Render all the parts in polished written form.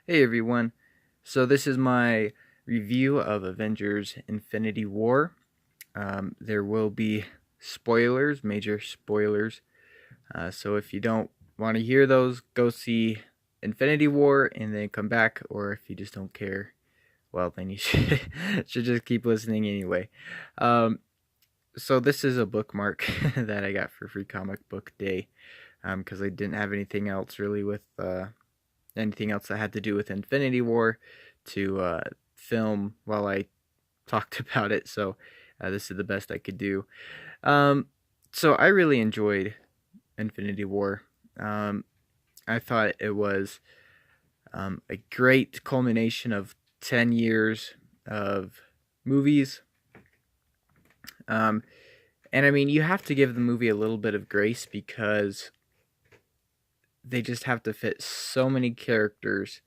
Hey everyone, so this is my review of Avengers Infinity War. There will be spoilers, major spoilers, so if you don't want to hear those, go see Infinity War and then come back, or if you just don't care, well, then you should just keep listening anyway. Um, so this is a bookmark that I got for Free Comic Book Day, because I didn't have anything else really with anything else that had to do with Infinity War to film while I talked about it. So this is the best I could do. Um, so I really enjoyed Infinity War. Um, I thought it was a great culmination of 10 years of movies. Um, and I mean, you have to give the movie a little bit of grace because they just have to fit so many characters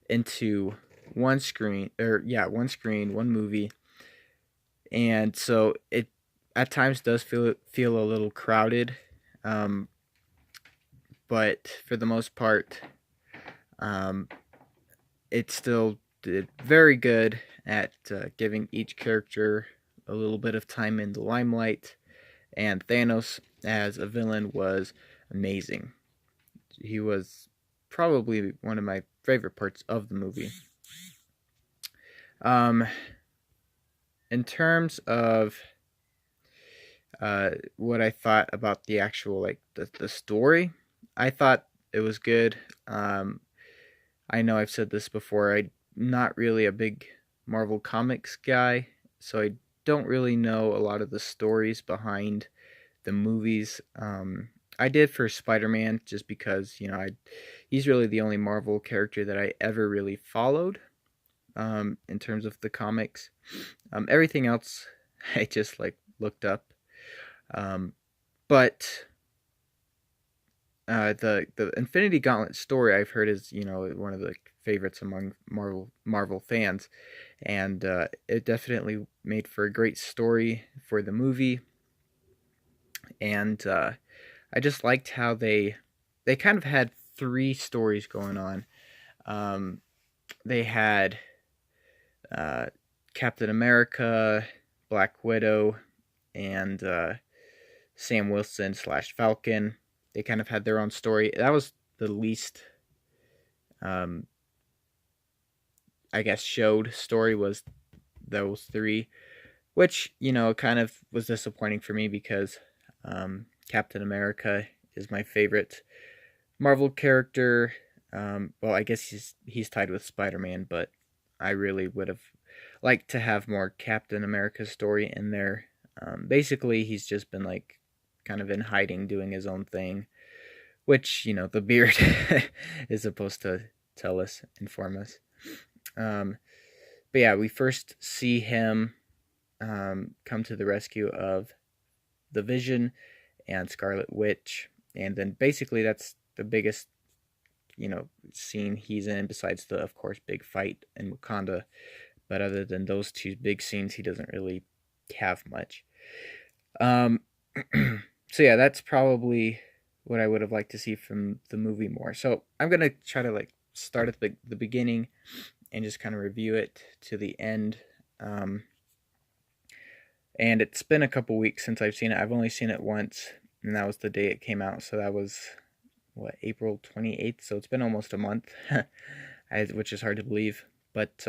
into one screen, one screen, one movie. And so it at times does feel a little crowded, um, but for the most part, um, it still did very good at giving each character a little bit of time in the limelight. And Thanos as a villain was amazing. He was probably one of my favorite parts of the movie. Um, in terms of what I thought about the actual the story, I thought it was good. I know I've said this before. I'm not really a big Marvel Comics guy, so I don't really know a lot of the stories behind the movies. I did for Spider-Man just because he's really the only Marvel character that I ever really followed. In terms of the comics, everything else I just looked up. Um, but the Infinity Gauntlet story I've heard is one of the favorites among Marvel fans, and it definitely made for a great story for the movie. And I just liked how they kind of had three stories going on. Um, they had uh, Captain America, Black Widow, and Sam Wilson slash Falcon. They kind of had their own story. That was the least, um, I guess, showed story was those three, which kind of was disappointing for me because Captain America is my favorite Marvel character. Well, I guess he's tied with Spider-Man, but I really would have liked to have more Captain America's story in there. Basically, he's just been kind of in hiding, doing his own thing, which the beard is supposed to tell us, inform us. Um, but yeah, we first see him come to the rescue of the Vision and Scarlet Witch, and then basically that's the biggest scene he's in, besides the, of course, big fight in Wakanda. But other than those two big scenes, he doesn't really have much. Um, so yeah, that's probably what I would have liked to see from the movie more. So I'm gonna try to start at the beginning and just kind of review it to the end. Um, and it's been a couple weeks since I've seen it. I've only seen it once, and that was the day it came out. So that was April 28th. So it's been almost a month, which is hard to believe. But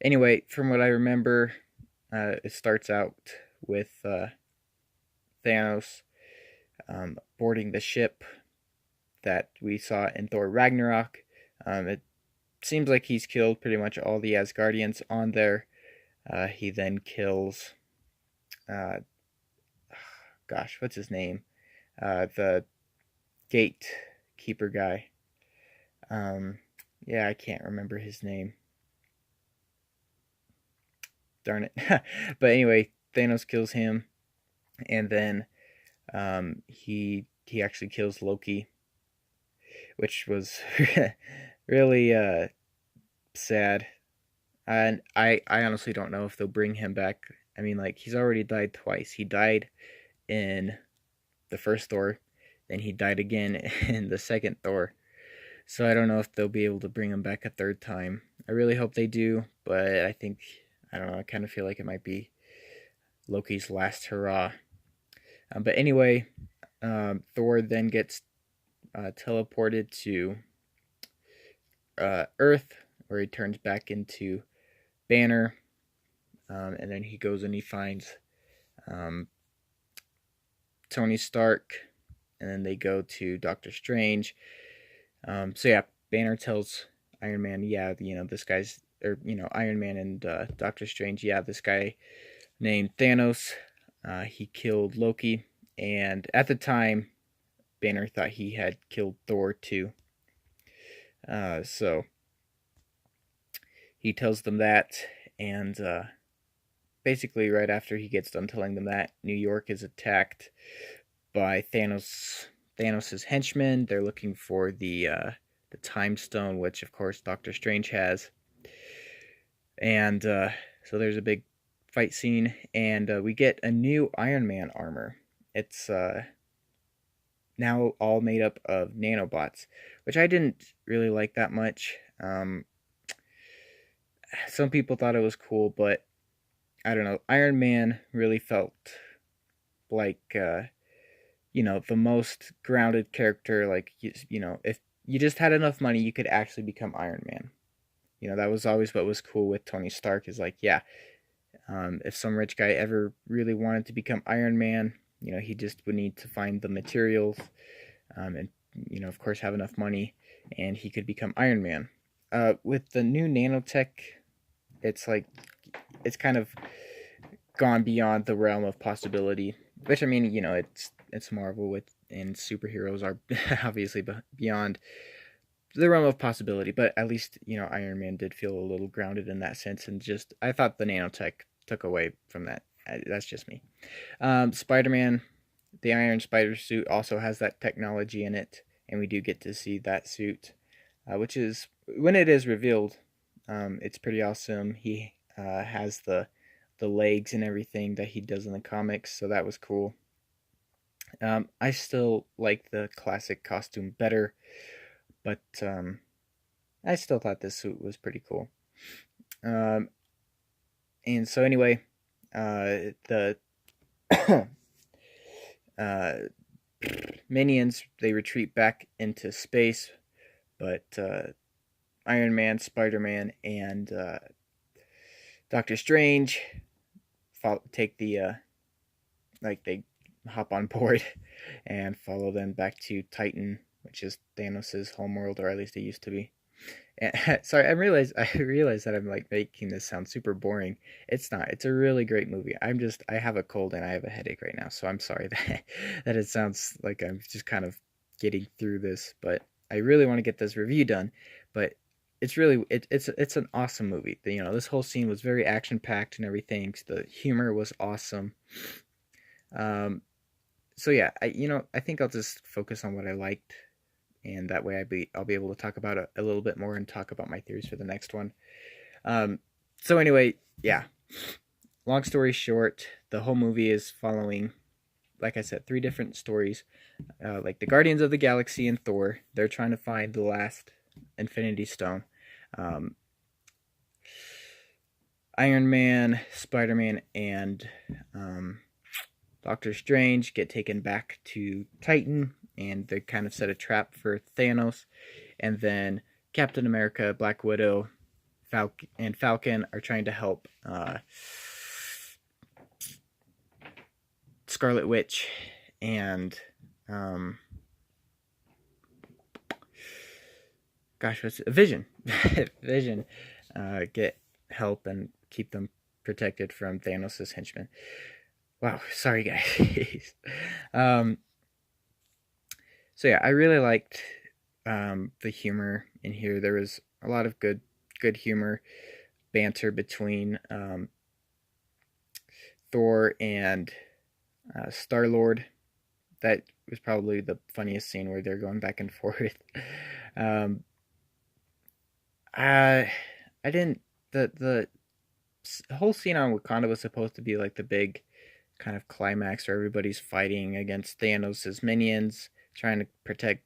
anyway, from what I remember, it starts out with Thanos boarding the ship that we saw in Thor Ragnarok. It seems like he's killed pretty much all the Asgardians on there. He then kills, gosh, what's his name? The gatekeeper guy. Yeah, I can't remember his name. Darn it. But anyway, Thanos kills him, and then he actually kills Loki, which was really sad. And I honestly don't know if they'll bring him back. I mean, he's already died twice. He died in the first Thor, then he died again in the second Thor. So I don't know if they'll be able to bring him back a third time. I really hope they do, but I think, I don't know, I kind of feel like it might be Loki's last hurrah. But anyway, Thor then gets teleported to Earth, where he turns back into Banner, and then he goes and he finds um, Tony Stark, and then they go to Doctor Strange. So yeah, Banner tells Iron Man, yeah, this guy's, or Iron Man and Doctor Strange, yeah, this guy named Thanos, he killed Loki, and at the time, Banner thought he had killed Thor too. So he tells them that, and basically right after he gets done telling them that, New York is attacked by Thanos's henchmen. They're looking for the Time Stone, which of course Doctor Strange has, and so there's a big fight scene, and we get a new Iron Man armor. It's now all made up of nanobots, which I didn't really like that much. Some people thought it was cool, but I don't know. Iron Man really felt like the most grounded character. Like if you just had enough money, you could actually become Iron Man. That was always what was cool with Tony Stark. Is like, yeah, if some rich guy ever really wanted to become Iron Man, he just would need to find the materials, and of course, have enough money, and he could become Iron Man. With the new nanotech, it's like it's kind of gone beyond the realm of possibility. Which, I mean, it's Marvel, and superheroes are obviously beyond the realm of possibility. But at least Iron Man did feel a little grounded in that sense, and just I thought the nanotech took away from that. That's just me. Spider-Man, the Iron Spider suit also has that technology in it, and we do get to see that suit, which is, when it is revealed, it's pretty awesome. He has the legs and everything that he does in the comics, so that was cool. I still like the classic costume better, but I still thought this suit was pretty cool. And so anyway, the minions, they retreat back into space, but Iron Man, Spider-Man, and Doctor Strange take the they hop on board and follow them back to Titan, which is Thanos' homeworld, or at least it used to be. And, sorry, I realize that I'm like making this sound super boring. It's not. It's a really great movie. I have a cold and I have a headache right now, so I'm sorry that it sounds like I'm just kind of getting through this, but I really want to get this review done. But it's really it's an awesome movie. This whole scene was very action packed and everything. The humor was awesome. So yeah, I think I'll just focus on what I liked, and that way I'll be able to talk about it a little bit more and talk about my theories for the next one. So anyway, yeah. Long story short, the whole movie is following, like I said, 3 different stories. Like the Guardians of the Galaxy and Thor, they're trying to find the last Infinity Stone. Iron Man, Spider-Man, and Doctor Strange get taken back to Titan, and they kind of set a trap for Thanos. And then Captain America, Black Widow, and Falcon are trying to help Scarlet Witch and what's it? Vision. Vision get help and keep them protected from Thanos' henchmen. Wow, sorry guys. So yeah, I really liked the humor in here. There was a lot of good humor, banter between Thor and Star-Lord. That was probably the funniest scene, where they're going back and forth. I didn't the whole scene on Wakanda was supposed to be like the big kind of climax where everybody's fighting against Thanos' minions, trying to protect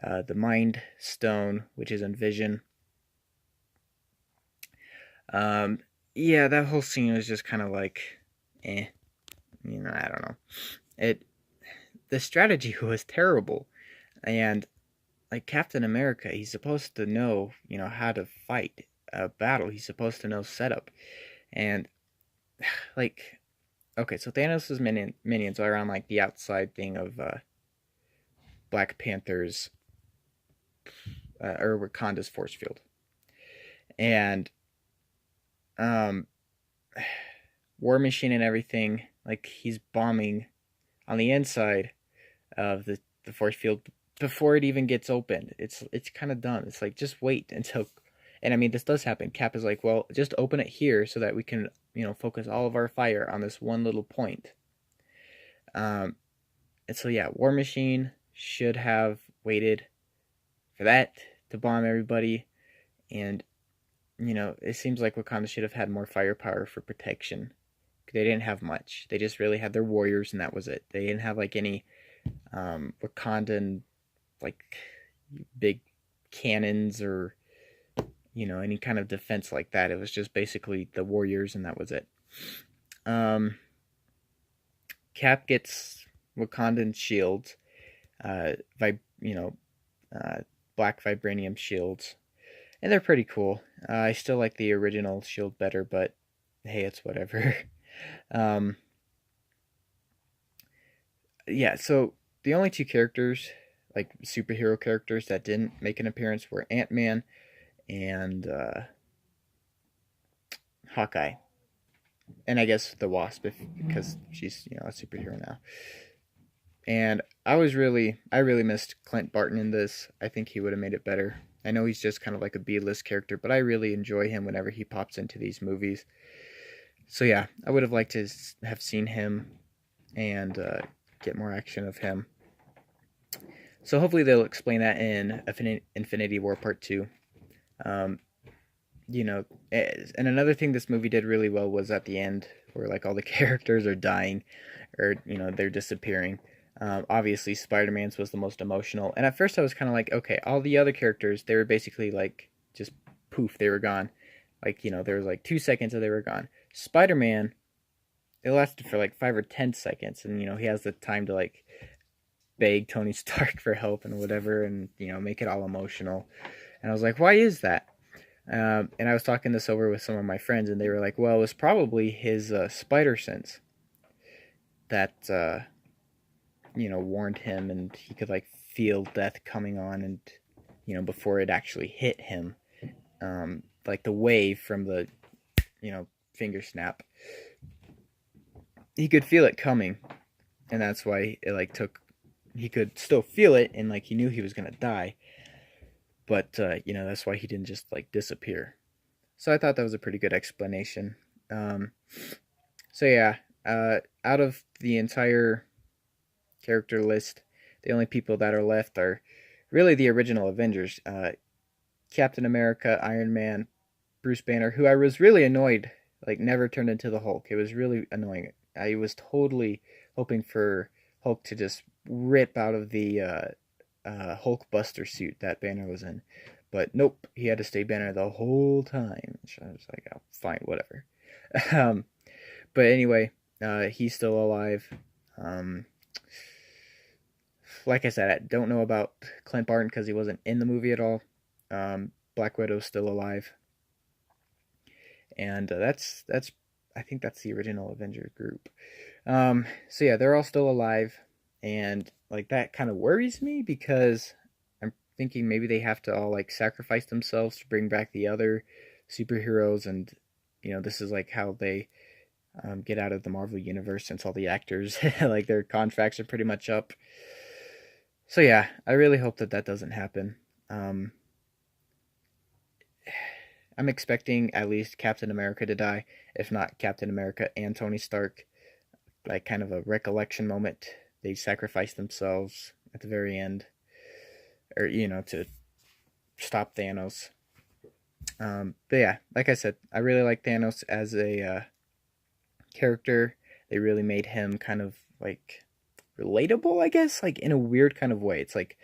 the Mind Stone, which is in Vision. Um, yeah, that whole scene was just kind of like, eh, I don't know. It The strategy was terrible, and like Captain America, he's supposed to know, how to fight a battle. He's supposed to know setup, and like, okay, so Thanos' minions are on like the outside thing of Black Panther's or Wakanda's force field, and um, War Machine and everything, like he's bombing on the inside of the force field before it even gets opened. It's kind of dumb. It's like just wait until, and I mean this does happen. Cap is like, well, just open it here so that we can focus all of our fire on this one little point. And so yeah, War Machine should have waited for that to bomb everybody, and it seems like Wakanda should have had more firepower for protection. They didn't have much. They just really had their warriors, and that was it. They didn't have like any Wakandan like big cannons or any kind of defense like that. It was just basically the warriors, and that was it. Cap gets Wakandan shields, black vibranium shields, and they're pretty cool. I still like the original shield better, but hey, it's whatever. Yeah, so the only two characters, like superhero characters, that didn't make an appearance were Ant-Man and Hawkeye, and I guess the Wasp, because she's a superhero now. And I really missed Clint Barton in this. I think he would have made it better. I know he's just kind of like a B-list character, but I really enjoy him whenever he pops into these movies. So yeah, I would have liked to have seen him and get more action of him. So hopefully they'll explain that in Infinity War Part 2. And another thing this movie did really well was at the end, where like all the characters are dying, or they're disappearing. Obviously, Spider-Man's was the most emotional, and at first I was kind of like, okay, all the other characters, they were basically like just poof, they were gone. Like there was like 2 seconds and they were gone. Spider-Man, it lasted for like 5 or 10 seconds, and he has the time to like beg Tony Stark for help and whatever, and make it all emotional. And I was like, why is that? And I was talking this over with some of my friends, and they were like, well, it was probably his spider sense that warned him, and he could like feel death coming on, and before it actually hit him, like the wave from the finger snap, he could feel it coming, and that's why it like took. He could still feel it, and like he knew he was gonna die, but that's why he didn't just like disappear. So I thought that was a pretty good explanation. So yeah, out of the entire character list, the only people that are left are really the original Avengers. Captain America, Iron Man, Bruce Banner, who I was really annoyed, like never turned into the Hulk. It was really annoying. I was totally hoping for Hulk to just rip out of the Hulk Buster suit that Banner was in. But nope, he had to stay Banner the whole time. So I was like, oh, fine, whatever. But anyway, he's still alive. Like I said, I don't know about Clint Barton because he wasn't in the movie at all. Black Widow's still alive, and that's I think that's the original Avenger group. So yeah, they're all still alive, and like that kind of worries me because I'm thinking maybe they have to all like sacrifice themselves to bring back the other superheroes, and this is like how they get out of the Marvel universe, since all the actors like their contracts are pretty much up. So yeah, I really hope that doesn't happen. I'm expecting at least Captain America to die, if not Captain America and Tony Stark, like kind of a recollection moment. They sacrifice themselves at the very end, or to stop Thanos. But yeah, like I said, I really like Thanos as a character. They really made him kind of like relatable, I guess, like in a weird kind of way. It's like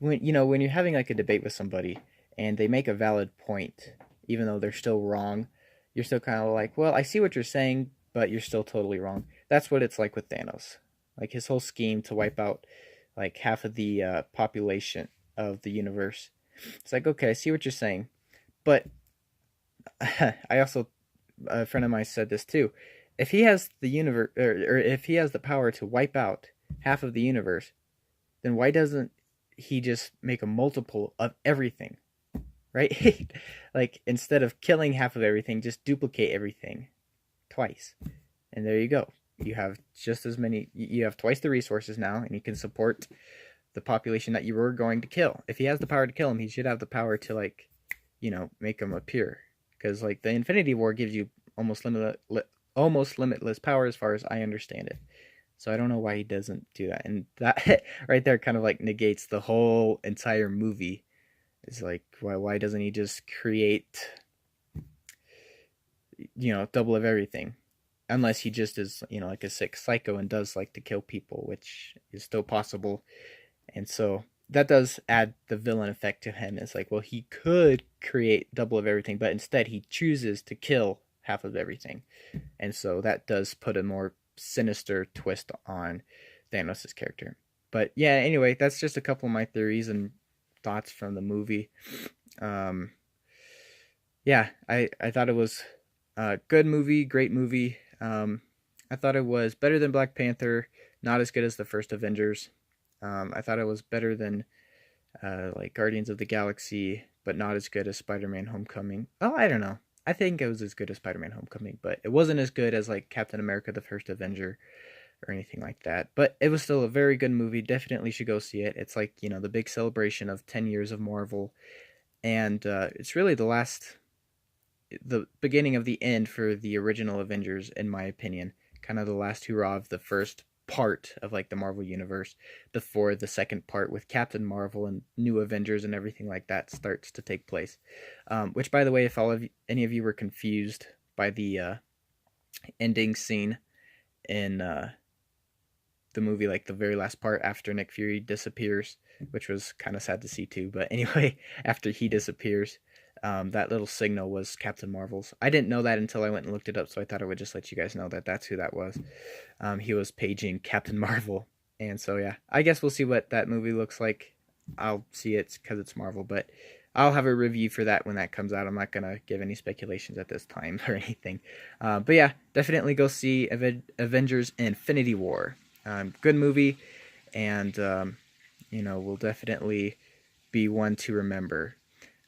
when you're having like a debate with somebody and they make a valid point, even though they're still wrong, you're still kind of like, well, I see what you're saying, but you're still totally wrong. That's what it's like with Thanos. Like his whole scheme to wipe out like half of the population of the universe. It's like, okay, I see what you're saying, but I also, a friend of mine said this too. If he has the universe, or if he has the power to wipe out half of the universe, then why doesn't he just make a multiple of everything, right? Like instead of killing half of everything, just duplicate everything twice, and there you go. You have just as many. You have twice the resources now, and you can support the population that you were going to kill. If he has the power to kill him, he should have the power to like, make him appear. Because like the Infinity War gives you almost limitless power as far as I understand it. So I don't know why he doesn't do that. And that right there kind of like negates the whole entire movie. It's like why doesn't he just create double of everything? Unless he just is, like a sick psycho and does like to kill people, which is still possible. And so that does add the villain effect to him. It's like, well, he could create double of everything, but instead he chooses to kill half of everything. And so that does put a more sinister twist on Thanos' character. But yeah, anyway, that's just a couple of my theories and thoughts from the movie. Yeah, I thought it was a good movie, great movie. I thought it was better than Black Panther, not as good as the first Avengers. I thought it was better than like Guardians of the Galaxy, but not as good as Spider-Man Homecoming. Oh, I don't know. I think it was as good as Spider-Man Homecoming, but it wasn't as good as like Captain America: The First Avenger or anything like that. But it was still a very good movie. Definitely should go see it. It's like, the big celebration of 10 years of Marvel, and it's really the beginning of the end for the original Avengers, in my opinion. Kind of the last hurrah of the first part of like the Marvel universe before the second part with Captain Marvel and New Avengers and everything like that starts to take place. Which, by the way, if any of you were confused by the ending scene in the movie, like the very last part after Nick Fury disappears, which was kind of sad to see too. But anyway, after he disappears, that little signal was Captain Marvel's. I didn't know that until I went and looked it up, so I thought I would just let you guys know that that's who that was. He was paging Captain Marvel. And so, yeah, I guess we'll see what that movie looks like. I'll see it because it's Marvel, but I'll have a review for that when that comes out. I'm not going to give any speculations at this time or anything. But yeah, definitely go see Avengers Infinity War. Good movie, and, will definitely be one to remember.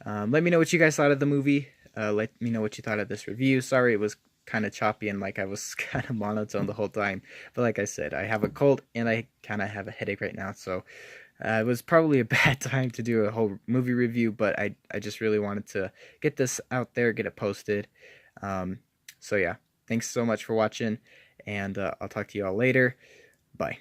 Let me know what you guys thought of the movie. Let me know what you thought of this review. Sorry it was kind of choppy and like I was kind of monotone the whole time. But like I said, I have a cold and I kind of have a headache right now. So it was probably a bad time to do a whole movie review. But I just really wanted to get this out there, get it posted. So yeah, thanks so much for watching. And I'll talk to you all later. Bye.